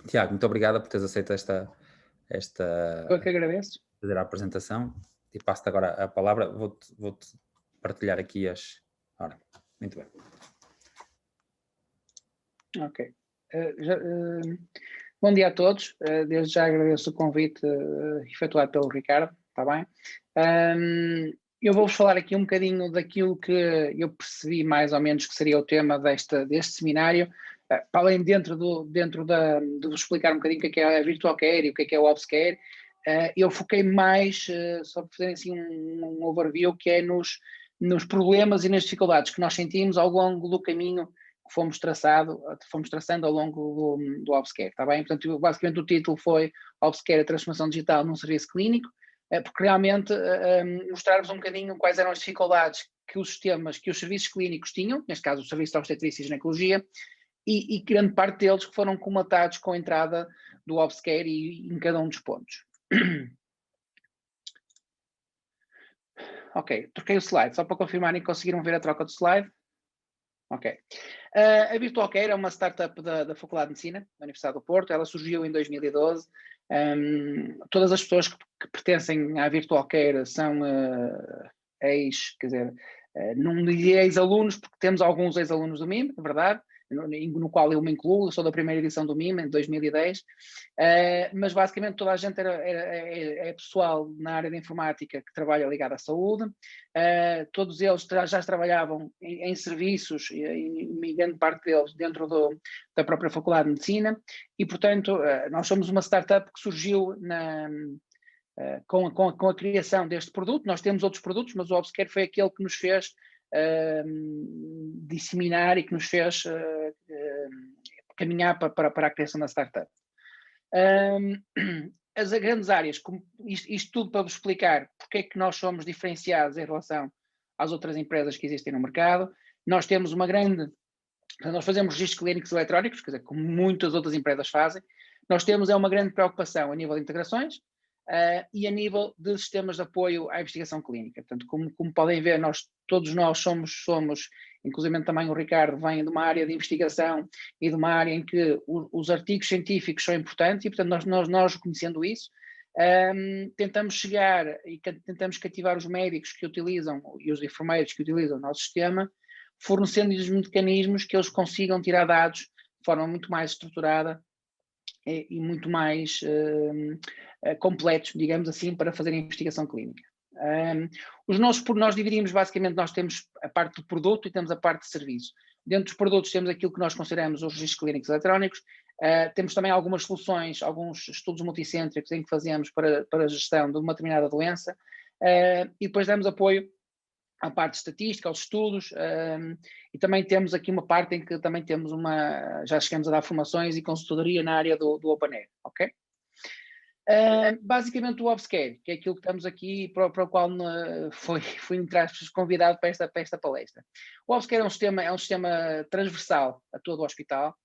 Tiago, muito obrigado por teres aceito Eu é que esta agradeço. fazer a apresentação e passo-te agora a palavra. Vou-te partilhar aqui as. Ora, muito bem. Ok. Bom dia a todos. Desde já agradeço o convite efetuado pelo Ricardo, está bem? Eu vou-vos falar aqui um bocadinho daquilo que eu percebi mais ou menos que seria o tema deste seminário, para além de vos explicar um bocadinho o que é a Virtual Care e o que é o Ops Care. Eu foquei mais, só para fazerem assim um overview, que é nos problemas e nas dificuldades que nós sentimos ao longo do caminho que fomos traçando ao longo do OpsCare, está bem? Portanto, basicamente o título foi OpsCare, a transformação digital num serviço clínico, porque realmente mostrar-vos um bocadinho quais eram as dificuldades que os serviços clínicos tinham, neste caso o serviço de obstetrícia e ginecologia, e grande parte deles que foram comatados com a entrada do OpsCare e em cada um dos pontos. Ok, troquei o slide, só para confirmarem que conseguiram ver a troca do slide. Ok. A Virtual Care é uma startup da Faculdade de Medicina, da Universidade do Porto. Ela surgiu em 2012. Todas as pessoas que pertencem à Virtual Care são quer dizer, não diria ex-alunos, porque temos alguns ex-alunos do MIM, é verdade, no qual eu me incluo. Eu sou da primeira edição do MIM, em 2010, mas basicamente toda a gente é pessoal na área de informática que trabalha ligado à saúde. Todos eles já trabalhavam em serviços, e grande parte deles dentro da própria Faculdade de Medicina, e portanto nós somos uma startup que surgiu com a criação deste produto. Nós temos outros produtos, mas o OpsCare foi aquele que nos fez disseminar e que nos fez caminhar para a criação da startup. As grandes áreas, isto tudo para vos explicar porque é que nós somos diferenciados em relação às outras empresas que existem no mercado. Nós temos nós fazemos registros clínicos eletrónicos, quer dizer, como muitas outras empresas fazem. Nós temos uma grande preocupação a nível de integrações e a nível de sistemas de apoio à investigação clínica. Portanto, como podem ver, todos nós somos, inclusive também o Ricardo vem de uma área de investigação e de uma área em que os artigos científicos são importantes, e portanto nós reconhecendo isso, tentamos chegar e tentamos cativar os médicos que utilizam e os enfermeiros que utilizam o nosso sistema, fornecendo-lhes mecanismos que eles consigam tirar dados de forma muito mais estruturada e muito mais completos, digamos assim, para fazer a investigação clínica. Nós dividimos basicamente, nós temos a parte do produto e temos a parte de serviço. Dentro dos produtos temos aquilo que nós consideramos os registros clínicos eletrónicos, temos também algumas soluções, alguns estudos multicêntricos em que fazemos para a gestão de uma determinada doença, e depois damos apoio à parte de estatística, aos estudos, e também temos aqui uma parte em que também temos já chegamos a dar formações e consultoria na área do OpenAir, ok? Basicamente o OpsCare, que é aquilo que estamos aqui, para o qual fui convidado para esta palestra. O OpsCare é um sistema transversal a todo o hospital,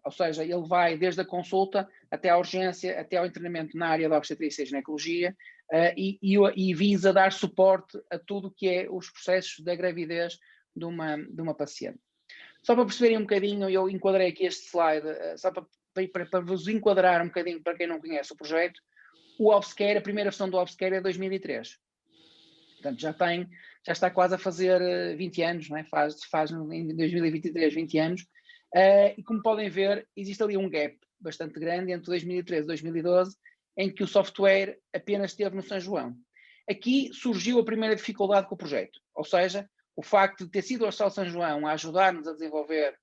ou seja, ele vai desde a consulta até a urgência, até ao internamento na área da obstetrícia e ginecologia, e visa dar suporte a tudo o que é os processos da gravidez de uma paciente. Só para perceberem um bocadinho, eu enquadrei aqui este slide, só para vos enquadrar um bocadinho para quem não conhece o projeto. O OpsCare, a primeira versão do OpsCare é 2003. Portanto, já está quase a fazer 20 anos, não é? Faz em 2023 20 anos. E como podem ver, existe ali um gap bastante grande entre 2013 e 2012, em que o software apenas esteve no São João. Aqui surgiu a primeira dificuldade com o projeto, ou seja, o facto de ter sido o Hospital São João a ajudar-nos a desenvolver.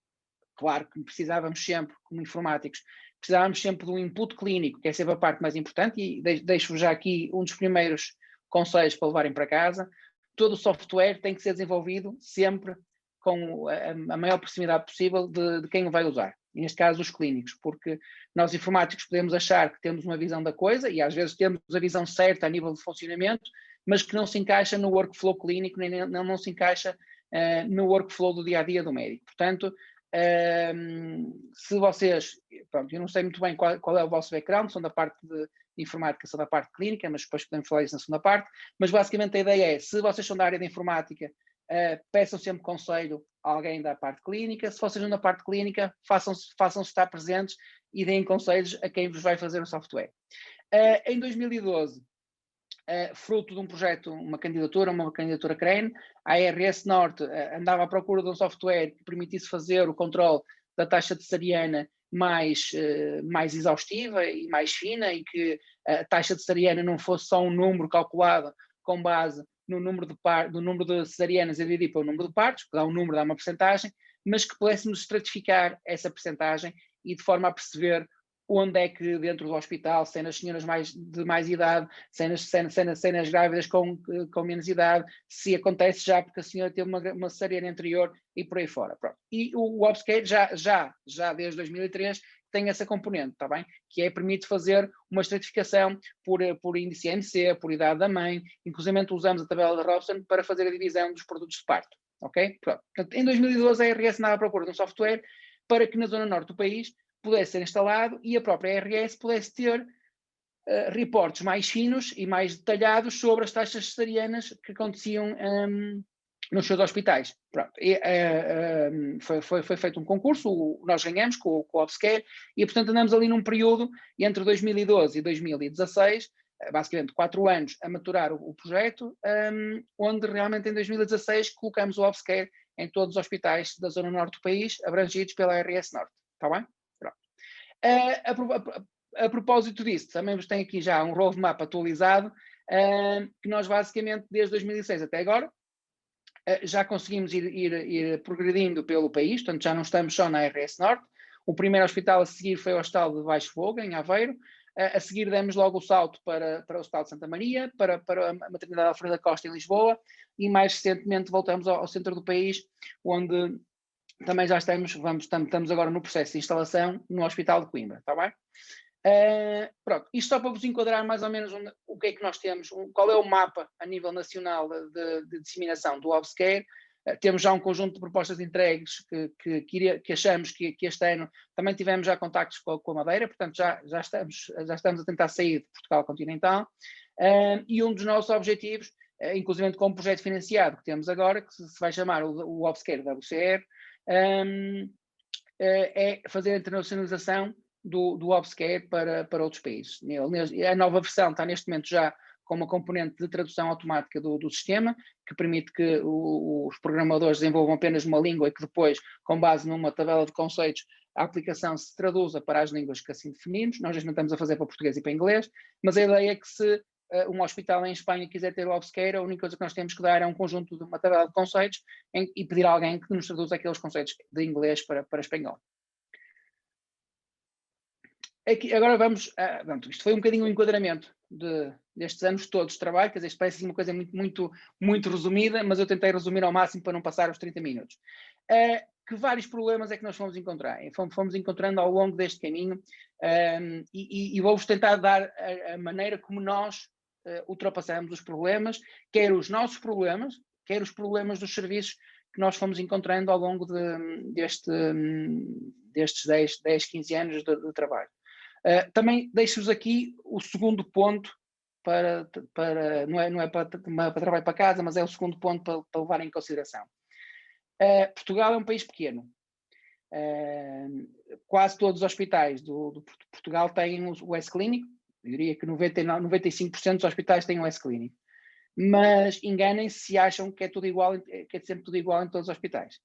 Claro que precisávamos sempre, como informáticos, precisávamos sempre de um input clínico, que é sempre a parte mais importante, e deixo-vos já aqui um dos primeiros conselhos para levarem para casa. Todo o software tem que ser desenvolvido sempre com a maior proximidade possível de quem o vai usar, e neste caso os clínicos, porque nós informáticos podemos achar que temos uma visão da coisa, e às vezes temos a visão certa a nível de funcionamento, mas que não se encaixa no workflow clínico, nem não se encaixa no workflow do dia-a-dia do médico. Portanto, se vocês, pronto, eu não sei muito bem qual é o vosso background, são da parte de informática, são da parte clínica, mas depois podemos falar isso na segunda parte, mas basicamente a ideia é, se vocês são da área de informática, peçam sempre conselho a alguém da parte clínica. Se vocês não da parte clínica, façam-se estar presentes e deem conselhos a quem vos vai fazer o software. Em 2012, fruto de um projeto, uma candidatura CRANE, a ARS Norte andava à procura de um software que permitisse fazer o controle da taxa cesariana mais exaustiva e mais fina, e que a taxa cesariana não fosse só um número calculado com base no número de cesarianas dividido pelo número de partos, que dá um número, dá uma percentagem, mas que pudéssemos estratificar essa percentagem e de forma a perceber onde é que dentro do hospital, se é nas senhoras de mais idade, se é nas grávidas com menos idade, se acontece já porque a senhora teve uma cesariana anterior e por aí fora. Pronto. E o Obscare já desde 2003 tem essa componente, está bem? Que permite fazer uma estratificação por índice NC, por idade da mãe, inclusive usamos a tabela de Robson para fazer a divisão dos produtos de parto, ok? Pronto. Portanto, em 2012 a ARS andava à procura de um software para que na zona norte do país pudesse ser instalado e a própria ARS pudesse ter reportes mais finos e mais detalhados sobre as taxas cesarianas que aconteciam nos seus hospitais. Pronto. Foi feito um concurso, nós ganhamos com o Obscare e, portanto, andamos ali num período entre 2012 e 2016, basicamente 4 anos a maturar o projeto, onde realmente em 2016 colocamos o Obscare em todos os hospitais da zona norte do país, abrangidos pela ARS Norte. Está bem? A propósito disso, também vos tenho aqui já um roadmap atualizado, que nós basicamente desde 2006 até agora já conseguimos ir progredindo pelo país, portanto já não estamos só na ARS Norte. O primeiro hospital a seguir foi o Hospital de Baixo Fogo, em Aveiro. A seguir demos logo o salto para o Hospital de Santa Maria, para a Maternidade Alfredo da Costa em Lisboa, e mais recentemente voltamos ao centro do país, onde também já estamos agora no processo de instalação no Hospital de Coimbra, está bem? Pronto, isto só para vos enquadrar mais ou menos o que é que nós temos, qual é o mapa a nível nacional de disseminação do Obscare. Temos já um conjunto de propostas entregues que achamos que este ano também tivemos já contactos com a Madeira, portanto já estamos a tentar sair de Portugal continental, e um dos nossos objetivos, inclusive com um projeto financiado que temos agora, que se vai chamar o Obscare WCR, é fazer a internacionalização do Obscare para outros países. A nova versão está neste momento já com uma componente de tradução automática do sistema, que permite que os programadores desenvolvam apenas uma língua e que depois, com base numa tabela de conceitos, a aplicação se traduza para as línguas que assim definimos. Nós já estamos a fazer para português e para inglês, mas a ideia é que se um hospital em Espanha quiser ter o Obscare, a única coisa que nós temos que dar é um conjunto de uma tabela de conceitos e pedir a alguém que nos traduza aqueles conceitos de inglês para espanhol. Aqui, agora vamos, pronto, isto foi um bocadinho o enquadramento destes anos todos de trabalho, quer dizer, isto parece uma coisa muito resumida, mas eu tentei resumir ao máximo para não passar os 30 minutos. Que vários problemas é que nós fomos encontrar? Fomos encontrando ao longo deste caminho, e vou-vos tentar dar a maneira como nós ultrapassamos os problemas, quer os nossos problemas, quer os problemas dos serviços que nós fomos encontrando ao longo destes 10, 15 anos de trabalho. Também deixo-vos aqui o segundo ponto não é para trabalho para casa, mas é o segundo ponto para levar em consideração. Portugal é um país pequeno. Quase todos os hospitais do Portugal têm o S-Clínico. Eu diria que 95% dos hospitais têm o S-Clínico. Mas enganem-se se acham que é tudo igual, que é sempre tudo igual em todos os hospitais.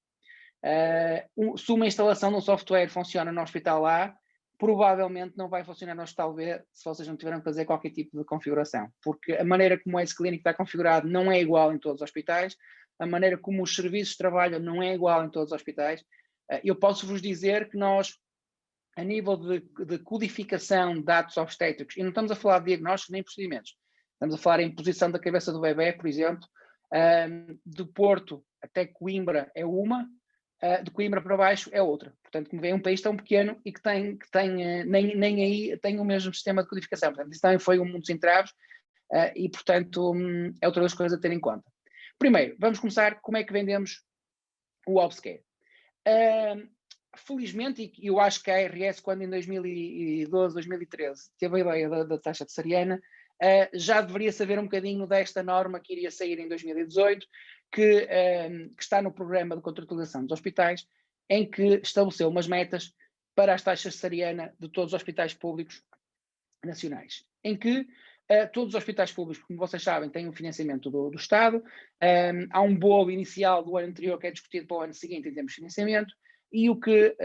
Se uma instalação de um software funciona no hospital A, provavelmente não vai funcionar no hospital B se vocês não tiveram que fazer qualquer tipo de configuração, porque a maneira como o S-Clínico está configurado não é igual em todos os hospitais, a maneira como os serviços trabalham não é igual em todos os hospitais. Eu posso vos dizer que nós, a nível de codificação de dados obstétricos, e não estamos a falar de diagnósticos nem procedimentos, estamos a falar em posição da cabeça do bebê, por exemplo, do Porto até Coimbra é uma, de Coimbra para baixo é outra. Portanto, como vê, é um país tão pequeno e que nem aí tem o mesmo sistema de codificação. Portanto, isso também foi um dos entraves e, portanto, é outra das coisas a ter em conta. Primeiro, vamos começar como é que vendemos o Obscare. Felizmente, e eu acho que a ARS, quando em 2012, 2013, teve a ideia da taxa cesariana, já deveria saber um bocadinho desta norma que iria sair em 2018, que está no programa de contratualização dos hospitais, em que estabeleceu umas metas para as taxas de cesariana de todos os hospitais públicos nacionais, em que todos os hospitais públicos, como vocês sabem, têm um financiamento do Estado, há um bolo inicial do ano anterior que é discutido para o ano seguinte em termos de financiamento, e o que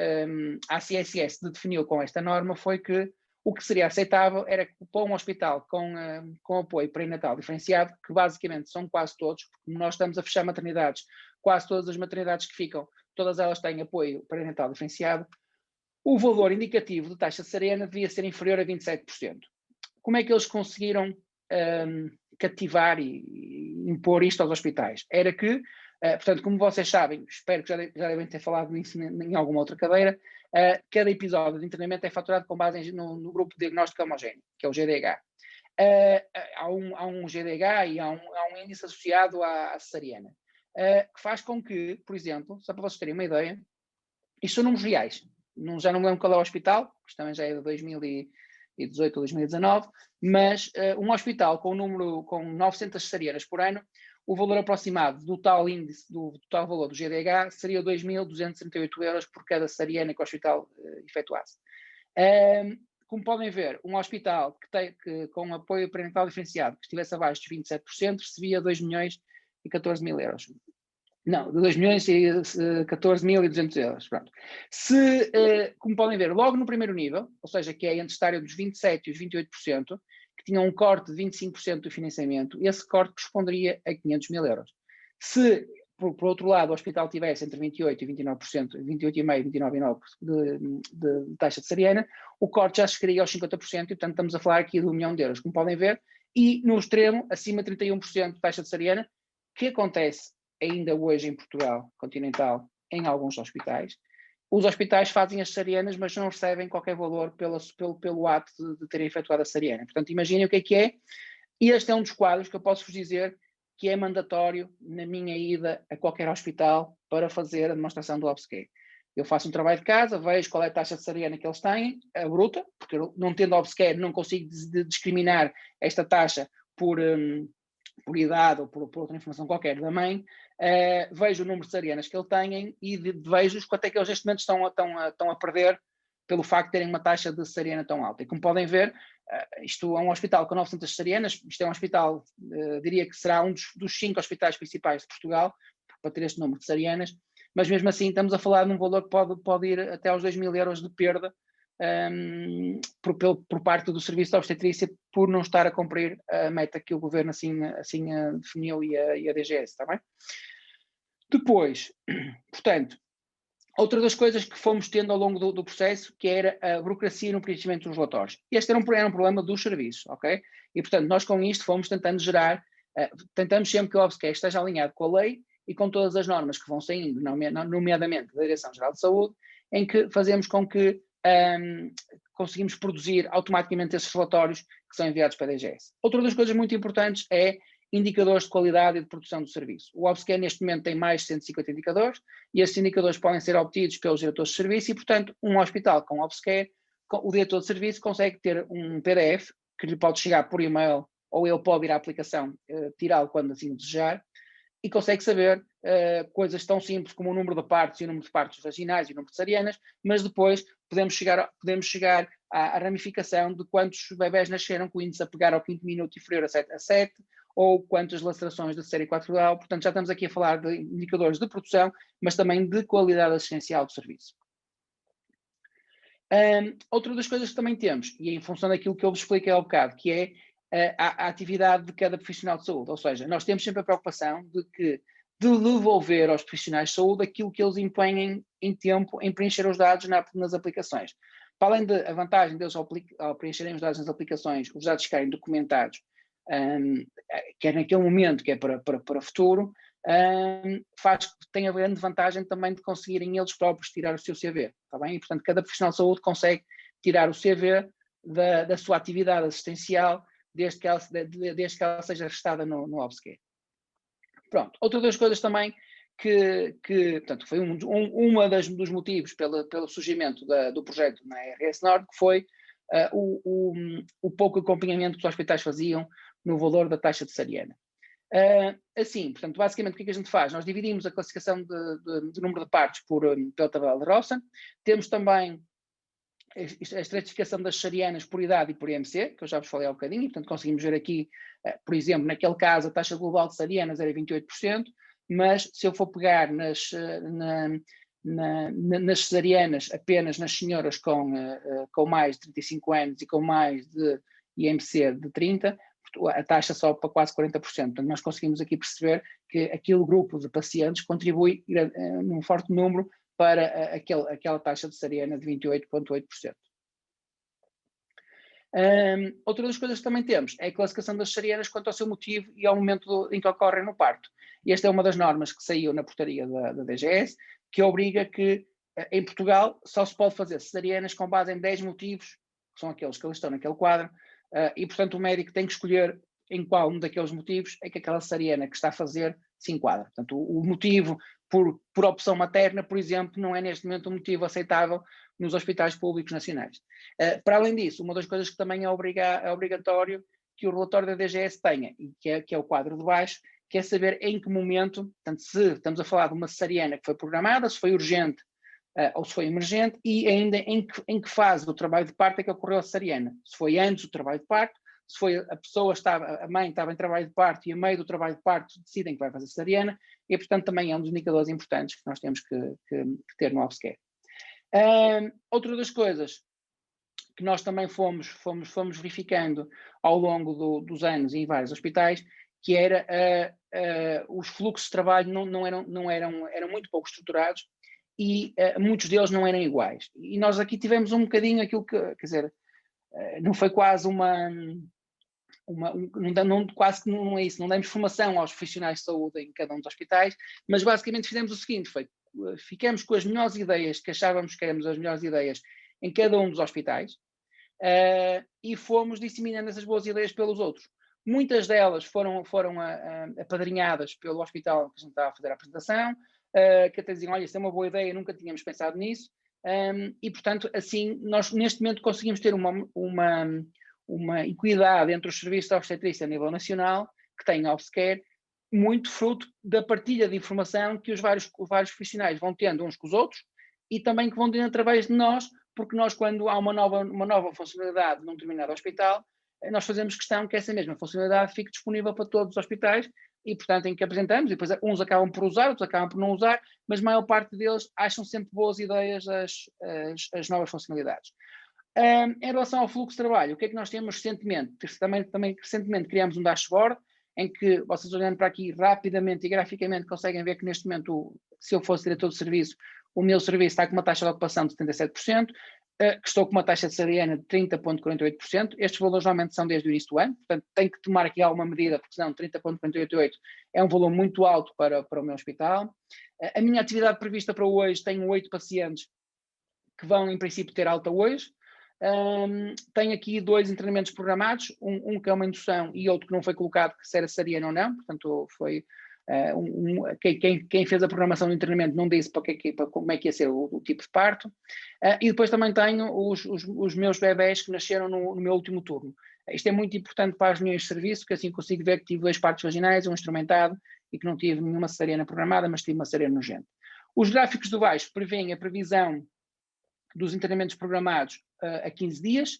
a CSS definiu com esta norma foi que o que seria aceitável era que para um hospital com apoio pré-natal diferenciado, que basicamente são quase todos, porque nós estamos a fechar maternidades, quase todas as maternidades que ficam, todas elas têm apoio pré-natal diferenciado, o valor indicativo de taxa cesariana devia ser inferior a 27%. Como é que eles conseguiram cativar e impor isto aos hospitais? Era que, portanto, como vocês sabem, espero que já devem ter falado nisso em alguma outra cadeira, cada episódio de internamento é faturado com base no grupo de diagnóstico homogéneo, que é o GDH. Há um GDH e há um índice associado à cesariana, que faz com que, por exemplo, só para vocês terem uma ideia, isto são números reais, já não me lembro qual é o hospital, isto também já é de 2018 ou 2019, mas um hospital com 900 cesarianas por ano, o valor aproximado do tal índice, do total valor do GDH, seria 2.238 euros por cada cesariana que o hospital efetuasse. Como podem ver, um hospital que com apoio pré-natal diferenciado, que estivesse abaixo dos 27%, recebia 2.014.000 euros. Não, de 2.014.200 euros. Pronto. Como podem ver, logo no primeiro nível, ou seja, que é entre estar dos 27% e os 28%, que tinha um corte de 25% do financiamento, esse corte corresponderia a 500.000 euros. Se, por outro lado, o hospital tivesse entre 28% e 29%, 28,5% e 29,9% de taxa de cesariana, o corte já chegaria aos 50%, e portanto estamos a falar aqui de 1 milhão de euros, como podem ver, e no extremo, acima de 31% de taxa de cesariana, que acontece ainda hoje em Portugal continental, em alguns hospitais. Os hospitais fazem as cesarianas, mas não recebem qualquer valor pelo ato de terem efetuado a cesariana. Portanto, imaginem o que é. E este é um dos quadros que eu posso vos dizer que é mandatório na minha ida a qualquer hospital para fazer a demonstração do obscure. Eu faço um trabalho de casa, vejo qual é a taxa de cesariana que eles têm, a bruta, porque eu, não tendo obscure, não consigo discriminar esta taxa por idade ou por outra informação qualquer da mãe, vejo o número de cesarianas que eles têm e vejo quanto é que eles neste momento estão a perder pelo facto de terem uma taxa de cesariana tão alta. E como podem ver, isto é um hospital com 900 cesarianas, isto é um hospital, diria que será um dos 5 hospitais principais de Portugal, para ter este número de cesarianas, mas mesmo assim estamos a falar de um valor que pode ir até aos 2.000 euros de perda por parte do Serviço de Obstetrícia por não estar a cumprir a meta que o Governo assim definiu e a DGS, está bem? Depois, portanto, outra das coisas que fomos tendo ao longo do processo, que era a burocracia no preenchimento dos relatórios. Este era um problema dos serviços, ok? E, portanto, nós com isto fomos tentando tentamos sempre que o obscure esteja alinhado com a lei e com todas as normas que vão saindo, nomeadamente da Direção-Geral de Saúde, em que fazemos com que conseguimos produzir automaticamente esses relatórios que são enviados para a DGS. Outra das coisas muito importantes é indicadores de qualidade e de produção do serviço. O obscure neste momento tem mais de 150 indicadores e esses indicadores podem ser obtidos pelos diretores de serviço e, portanto, um hospital com obscure, o diretor de serviço consegue ter um PDF que lhe pode chegar por e-mail ou ele pode ir à aplicação, tirá-lo quando assim desejar, e consegue saber coisas tão simples como o número de partos e o número de partos vaginais e o número de cesarianas, mas depois podemos chegar à ramificação de quantos bebés nasceram com o índice a pegar ao 5º minuto inferior a 7, ou quantas lacerações de série 4 grau. Portanto, já estamos aqui a falar de indicadores de produção, mas também de qualidade assistencial do serviço. Outra das coisas que também temos, e em função daquilo que eu vos expliquei há bocado, que é a atividade de cada profissional de saúde, ou seja, nós temos sempre a preocupação de devolver aos profissionais de saúde aquilo que eles empenhem em tempo em preencher os dados nas aplicações. Para além da vantagem deles ao preencherem os dados nas aplicações, os dados ficarem documentados, quer naquele momento, quer para futuro, tem a grande vantagem também de conseguirem eles próprios tirar o seu CV, está bem? E, portanto, cada profissional de saúde consegue tirar o CV da sua atividade assistencial desde que ela seja restada no obscure. Pronto, outra das coisas também que portanto, foi dos motivos pelo surgimento do projeto na RS Nord, que foi o pouco acompanhamento que os hospitais faziam no valor da taxa de cesariana. Assim, portanto, basicamente o que é que a gente faz? Nós dividimos a classificação de número de partos pela tabela de Rossa. Temos também a estratificação das cesarianas por idade e por IMC, que eu já vos falei há um bocadinho, e, portanto, conseguimos ver aqui, por exemplo, naquele caso, a taxa global de cesarianas era 28%, mas se eu for pegar nas cesarianas apenas nas senhoras com mais de 35 anos e com mais de IMC de 30, a taxa sobe para quase 40%. Portanto, nós conseguimos aqui perceber que aquele grupo de pacientes contribui num forte número para aquela taxa de cesariana de 28,8%. Outra das coisas que também temos é a classificação das cesarianas quanto ao seu motivo e ao momento em que ocorrem no parto. E esta é uma das normas que saiu na portaria da DGS, que obriga que em Portugal só se pode fazer cesarianas com base em 10 motivos, que são aqueles que estão naquele quadro, e portanto o médico tem que escolher em qual um daqueles motivos é que aquela cesariana que está a fazer se enquadra. Portanto, o motivo por opção materna, por exemplo, não é neste momento um motivo aceitável nos hospitais públicos nacionais. Para além disso, uma das coisas que também é obrigatório que o relatório da DGS tenha, e que é o quadro de baixo, que é saber em que momento, portanto, se estamos a falar de uma cesariana que foi programada, se foi urgente ou se foi emergente, e ainda em que fase do trabalho de parto é que ocorreu a cesariana. Se foi antes do trabalho de parto, se foi a mãe estava em trabalho de parto e a meio do trabalho de parto decidem que vai fazer cesariana, e portanto também é um dos indicadores importantes que nós temos que ter no Obscare. Outra das coisas que nós também fomos verificando ao longo dos anos em vários hospitais, que era os fluxos de trabalho eram muito pouco estruturados e muitos deles não eram iguais. E nós aqui tivemos um bocadinho aquilo que, quer dizer, não foi quase quase que não é isso, não demos formação aos profissionais de saúde em cada um dos hospitais, mas basicamente fizemos o seguinte, ficamos com as melhores ideias que achávamos que éramos as melhores ideias em cada um dos hospitais e fomos disseminando essas boas ideias pelos outros. Muitas delas foram apadrinhadas pelo hospital que a gente estava a fazer a apresentação, que até diziam, olha, isso é uma boa ideia, nunca tínhamos pensado nisso, e portanto assim nós neste momento conseguimos ter uma equidade entre os serviços de obstetrícia a nível nacional, que tem Obscare, muito fruto da partilha de informação que os vários profissionais vão tendo uns com os outros e também que vão tendo através de nós, porque nós, quando há uma nova funcionalidade num determinado hospital, nós fazemos questão que essa mesma funcionalidade fique disponível para todos os hospitais e, portanto, em que apresentamos, e depois uns acabam por usar, outros acabam por não usar, mas a maior parte deles acham sempre boas ideias as novas funcionalidades. Em relação ao fluxo de trabalho, o que é que nós temos recentemente? Também recentemente criamos um dashboard em que vocês olhando para aqui rapidamente e graficamente conseguem ver que neste momento, se eu fosse diretor de serviço, o meu serviço está com uma taxa de ocupação de 77%, que estou com uma taxa de cesariana de 30,48%. Estes valores normalmente são desde o início do ano, portanto tenho que tomar aqui alguma medida, porque senão 30,48% é um valor muito alto para o meu hospital. A minha atividade prevista para hoje, tenho 8 pacientes que vão em princípio ter alta hoje. Tenho aqui 2 internamentos programados, um que é uma indução e outro que não foi colocado, que se era cesariana ou não, portanto foi quem fez a programação do internamento não disse para como é que ia ser o tipo de parto, e depois também tenho os meus bebés que nasceram no meu último turno. Isto é muito importante para as reuniões de serviço, porque assim consigo ver que tive 2 partos vaginais, um instrumentado e que não tive nenhuma cesariana programada, mas tive uma cesariana urgente. Os gráficos do baixo prevêem a previsão dos internamentos programados a 15 dias.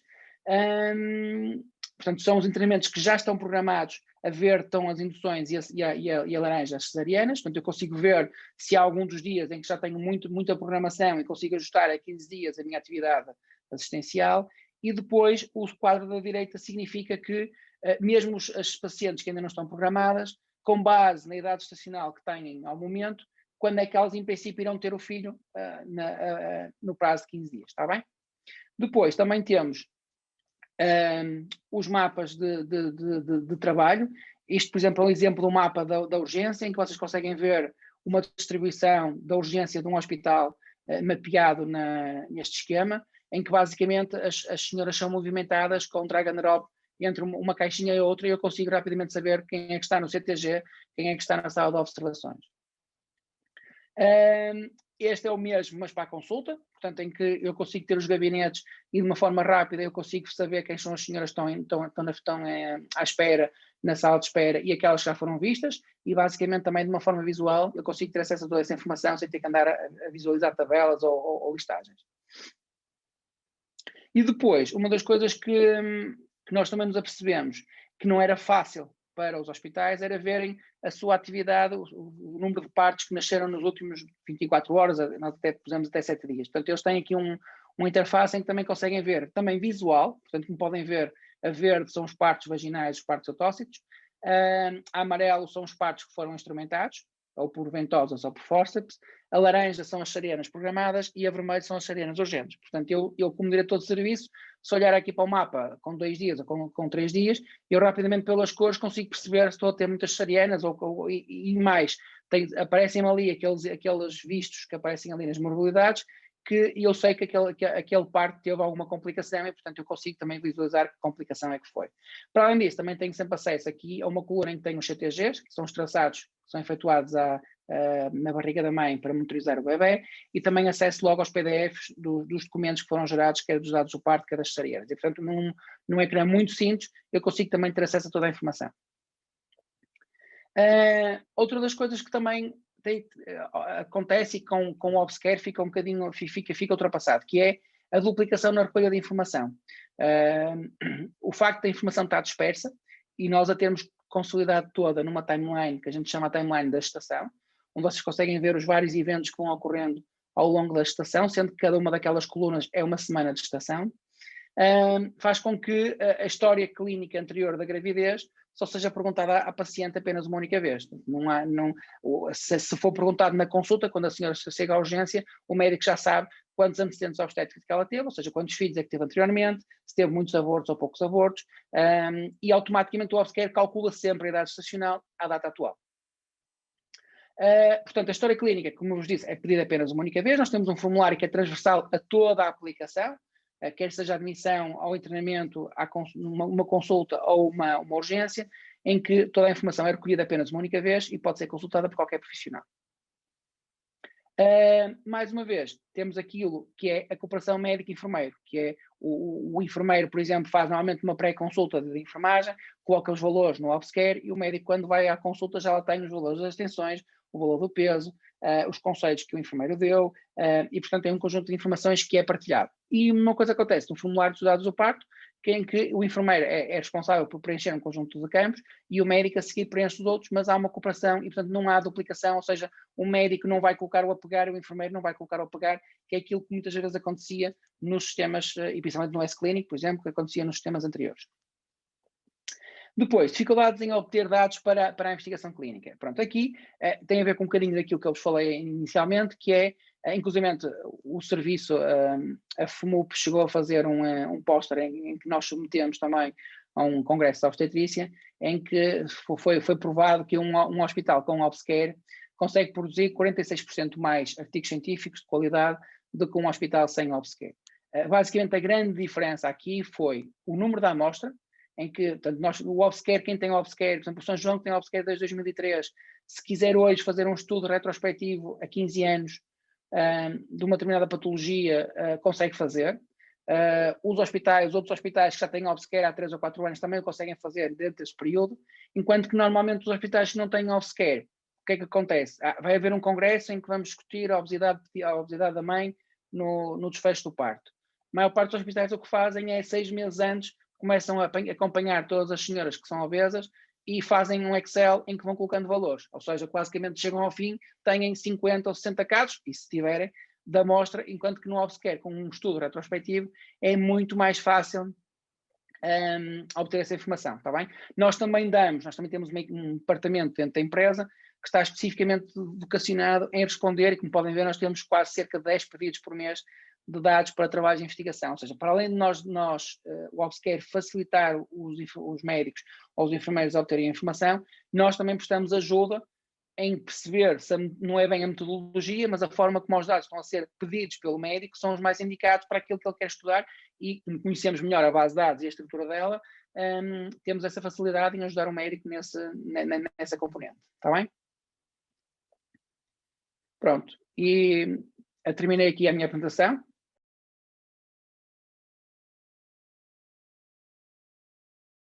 Portanto, são os internamentos que já estão programados. A verde estão as induções e a laranja as cesarianas. Portanto, eu consigo ver se há algum dos dias em que já tenho muita programação e consigo ajustar a 15 dias a minha atividade assistencial. E depois, o quadro da direita significa que, mesmo as pacientes que ainda não estão programadas, com base na idade estacional que têm ao momento, quando é que elas, em princípio, irão ter o filho no prazo de 15 dias, está bem? Depois, também temos os mapas de trabalho. Isto, por exemplo, é um exemplo do mapa da urgência, em que vocês conseguem ver uma distribuição da urgência de um hospital mapeado neste esquema, em que, basicamente, as senhoras são movimentadas com drag and drop entre uma caixinha e outra, e eu consigo rapidamente saber quem é que está no CTG, quem é que está na sala de observações. Este é o mesmo, mas para a consulta, portanto, em que eu consigo ter os gabinetes e de uma forma rápida eu consigo saber quem são as senhoras que estão à espera na sala de espera e aquelas que já foram vistas, e basicamente também de uma forma visual eu consigo ter acesso a toda essa informação sem ter que andar a visualizar tabelas ou listagens. E depois, uma das coisas que nós também nos apercebemos que não era fácil para os hospitais era verem a sua atividade, o número de partos que nasceram nos últimos 24 horas, nós até pusemos até 7 dias. Portanto, eles têm aqui uma interface em que também conseguem ver, também visual, portanto, como podem ver, a verde são os partos vaginais, os partos autócitos, a amarelo são os partos que foram instrumentados, ou por ventosas ou por fórceps, a laranja são as cesarianas programadas e a vermelha são as cesarianas urgentes. Portanto, eu como diretor de serviço, se olhar aqui para o mapa com 2 dias ou com 3 dias, eu rapidamente pelas cores consigo perceber se estou a ter muitas cesarianas e mais. Aparecem ali aqueles vistos que aparecem ali nas morbilidades, que eu sei que aquele parto teve alguma complicação e, portanto, eu consigo também visualizar que complicação é que foi. Para além disso, também tenho sempre acesso aqui a uma coluna em que tenho os CTGs, que são os traçados que são efetuados na barriga da mãe para monitorizar o bebê, e também acesso logo aos PDFs dos documentos que foram gerados, quer dos dados do parto, quer das cesarianas. E, portanto, num ecrã muito simples, eu consigo também ter acesso a toda a informação. Outra das coisas que também acontece e com o Obscare fica um bocadinho, fica ultrapassado, que é a duplicação na recolha de informação. O facto da informação estar dispersa e nós a termos consolidado toda numa timeline, que a gente chama a timeline da gestação, onde vocês conseguem ver os vários eventos que vão ocorrendo ao longo da gestação, sendo que cada uma daquelas colunas é uma semana de gestação, faz com que a história clínica anterior da gravidez só seja perguntada à paciente apenas uma única vez. Se for perguntado na consulta, quando a senhora chega à urgência, o médico já sabe quantos antecedentes obstétricos que ela teve, ou seja, quantos filhos é que teve anteriormente, se teve muitos abortos ou poucos abortos, e automaticamente o Obscare calcula sempre a idade gestacional à data atual. Portanto, a história clínica, como eu vos disse, é pedida apenas uma única vez. Nós temos um formulário que é transversal a toda a aplicação, quer seja admissão ao internamento, uma consulta ou uma urgência, em que toda a informação é recolhida apenas uma única vez e pode ser consultada por qualquer profissional. Mais uma vez, temos aquilo que é a cooperação médico-enfermeiro, que é o enfermeiro, por exemplo, faz normalmente uma pré-consulta de enfermagem, coloca os valores no Obscare e o médico, quando vai à consulta, já lá tem os valores das tensões, o valor do peso, os conceitos que o enfermeiro deu, e, portanto, é um conjunto de informações que é partilhado. E uma coisa acontece no formulário dos dados do parto, em que o enfermeiro é responsável por preencher um conjunto de campos e o médico a seguir preenche os outros, mas há uma cooperação e, portanto, não há duplicação, ou seja, o médico não vai colocar o apegar e o enfermeiro não vai colocar o apegar, que é aquilo que muitas vezes acontecia nos sistemas, e principalmente no S-Clinic, por exemplo, que acontecia nos sistemas anteriores. Depois, dificuldades em obter dados para a investigação clínica. Pronto, aqui tem a ver com um bocadinho daquilo que eu vos falei inicialmente, que é, inclusivamente, o serviço, a FMUP chegou a fazer um póster em que nós submetemos também a um congresso de obstetrícia, em que foi provado que um hospital com Obscare consegue produzir 46% mais artigos científicos de qualidade do que um hospital sem Obscare. Basicamente, a grande diferença aqui foi o número da amostra, em que, portanto, o Obscare, quem tem Obscare, por exemplo, o São João que tem Obscare desde 2003, se quiser hoje fazer um estudo retrospectivo a 15 anos de uma determinada patologia, consegue fazer. Outros hospitais que já têm Obscare há 3 ou 4 anos também o conseguem fazer dentro desse período, enquanto que normalmente os hospitais que não têm Obscare, o que é que acontece? Vai haver um congresso em que vamos discutir a obesidade da mãe no desfecho do parto. A maior parte dos hospitais o que fazem é 6 meses antes começam a acompanhar todas as senhoras que são obesas e fazem um Excel em que vão colocando valores, ou seja, basicamente chegam ao fim, têm 50 ou 60 casos, e se tiverem, da amostra, enquanto que no Obscare, com um estudo retrospectivo, é muito mais fácil obter essa informação, está bem? Nós também temos um departamento dentro da empresa que está especificamente vocacionado em responder, e como podem ver, nós temos quase cerca de 10 pedidos por mês de dados para trabalho de investigação, ou seja, para além de o Obscare facilitar os médicos ou os enfermeiros a obterem a informação, nós também prestamos ajuda em perceber se não é bem a metodologia, mas a forma como os dados estão a ser pedidos pelo médico são os mais indicados para aquilo que ele quer estudar, e como conhecemos melhor a base de dados e a estrutura dela, temos essa facilidade em ajudar o médico nessa componente, está bem? Pronto, e terminei aqui a minha apresentação.